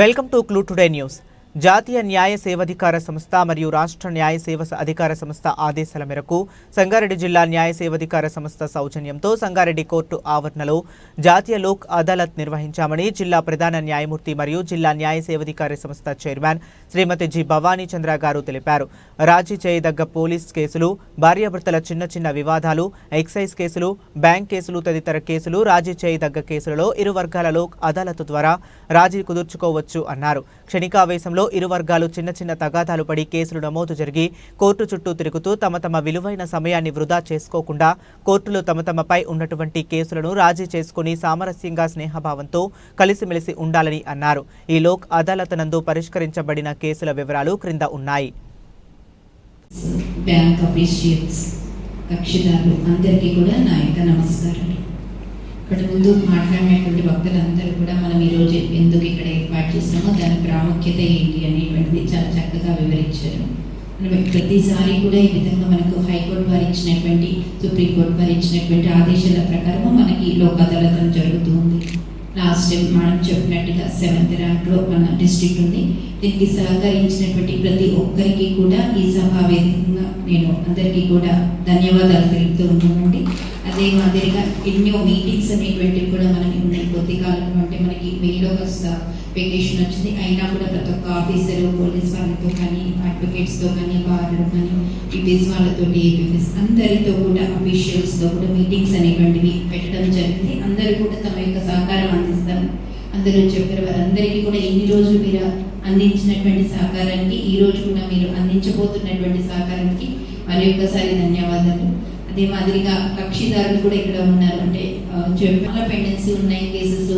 Welcome to clue today news. జాతీయ న్యాయ సేవాధికార సంస్థ మరియు రాష్ట్ర న్యాయ సేవ అధికార సంస్థ ఆదేశాల మేరకు సంగారెడ్డి జిల్లా న్యాయ సేవాధికార సంస్థ సౌజన్యంతో సంగారెడ్డి కోర్టు ఆవరణలో జాతీయ లోక్ అదాలత్ నిర్వహించామని జిల్లా ప్రధాన న్యాయమూర్తి మరియు జిల్లా న్యాయ సేవాధికార సంస్థ చైర్మన్ శ్రీమతి జి భవానీ చంద్ర గారు తెలిపారు. రాజీ చేయదగ్గ పోలీస్ కేసులు, భార్యాభర్తల చిన్న చిన్న వివాదాలు, ఎక్సైజ్ కేసులు, బ్యాంక్ కేసులు తదితర కేసులు రాజీ చేయదగ్గ కేసులలో ఇరు వర్గాల లోక్ అదాలత్ ద్వారా రాజీ కుదుర్చుకోవచ్చు అన్నారు. క్షణికావేశంలో ఇరు వర్గాలు చిన్న చిన్న తగాదాలు పడి కేసులు నమోదు జరిగి కోర్టు చుట్టూ తిరుగుతూ తమ విలువైన సమయాన్ని వృధా చేసుకోకుండా కోర్టులో తమపై ఉన్నటువంటి కేసులను రాజీ చేసుకుని సామరస్యంగా స్నేహభావంతో కలిసిమెలిసి ఉండాలని అన్నారు. ఈ లోక్ అదాలత్ నందు పరిష్కరించబడిన కేసుల వివరాలు క్రింద ఉన్నాయి. బ్యాంక్ అఫీషియల్స్, కక్షిదారులు అందరికీ కూడా నా యొక్క నమస్కారాలు. ఇక్కడ ముందు మాట్లాడినటువంటి భక్తులందరూ కూడా మనం ఈరోజు ఎందుకు ఇక్కడ ఏర్పాటు చేస్తామో దాని ప్రాముఖ్యత ఏంటి అనేటువంటిది చాలా చక్కగా వివరించారు. మనం ప్రతిసారి కూడా ఈ విధంగా మనకు హైకోర్టు వారు ఇచ్చినటువంటి, సుప్రీంకోర్టు వారు ఇచ్చినటువంటి ఆదేశాల ప్రకారం మనకి లోక్ అదాలత్ జరుగుతుంది. లాస్ట్ టైం మనం చెప్పినట్టుగా 7th ర్యాంక్లో మన డిస్ట్రిక్ట్ ఉంది. దీనికి సహకరించినటువంటి ప్రతి ఒక్కరికి కూడా ఈ సభా వేదికగా నేను అందరికీ కూడా ధన్యవాదాలు తెలుపుతూ ఉన్నామండి. అదే మాదిరిగా ఎన్నో మీటింగ్స్ అనేటువంటివి కూడా మనకి ఉన్నాయి. కొద్ది కాలం అంటే మనకి మేలో వెకేషన్ వచ్చింది, అయినా కూడా ప్రతి ఒక్క ఆఫీసరు, పోలీస్ వాళ్ళతో కానీ, అడ్వకేట్స్తో కానీ, బార్లు కానీ, పీపీఎస్ వాళ్ళతో, ఏపీఎస్ అందరితో కూడా, అఫీషియల్స్తో కూడా మీటింగ్స్ అనేటువంటివి పెట్టడం జరిగింది. అందరూ కూడా తమ యొక్క సహకారం అందిస్తాం. అందరూ చెప్పారు, వారందరికీ కూడా ఎన్ని రోజులు మీరు అందించినటువంటి సహకారానికి, ఈ రోజు కూడా మీరు అందించబోతున్నటువంటి సహకారానికి మరి ఒక్కసారి ధన్యవాదాలు. అదే మాదిరిగా కక్షిదారులు కూడా ఇక్కడ ఉన్నారు. అంటే చాలా పెండెన్సీ ఉన్నాయి కేసెస్.